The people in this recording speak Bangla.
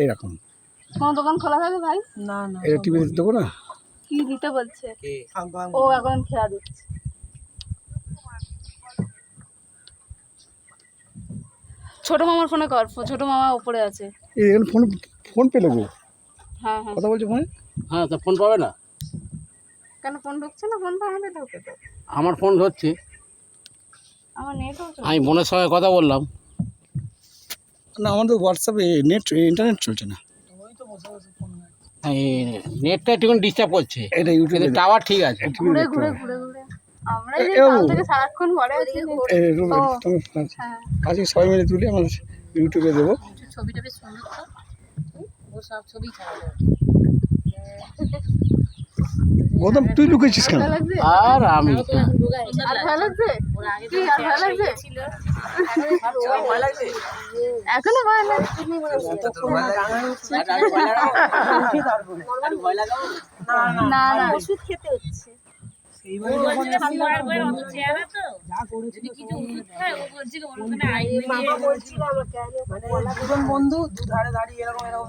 এইরকম তোমার দোকান খোলা থাকে ভাই? না না এটা টিভি দেবো না। কি দিতে বলছে? ও এখন খেয়া দিচ্ছে। ছোট মামার ফোনে কর, ছোট মামা উপরে আছে। এই ফোন ফোন পেলে গো, হ্যাঁ হ্যাঁ কথা বলছো ফোনে? হ্যাঁ, তা ফোন পাবে না? কেন ফোন ঢুকছে না? ফোন তো আমাদের ঢুকে তো। আমার ফোন ধরছে, আমার নেটও আমি বোনের সঙ্গে কথা বললাম। না আমাদের হোয়াটসঅ্যাপে নেট ইন্টারনেট চলছে না। ওই তো বসে বসে ফোন ঘাঁটছে। নেটটা একটু ডিস্টার্ব করছে, এটা ইউটিউবে কিন্তু টাওয়ার ঠিক আছে। ঘুরে ঘুরে ঘুরে ঘুরে আমরা যে এ ও। কাল থেকে সারাক্ষণ ঘরে আছি। ও, হ্যাঁ। আজকে সবাই মিলে তুলে আমরা ইউটিউবে দেবো। ছবিটা বেশ সুন্দর তো, ও সব ছবি ছাড়বে। গৌতম তুই লুকেছিস কেন? ভালো লাগছে? আর আমি আর ভালো লাগছে? কি আর ভালো লাগছে? এখনো ভয় লাগছে? না না ওষুধ খেতে হচ্ছে। দুজন বন্ধু দুধারে দাঁড়িয়ে এরকম এরকম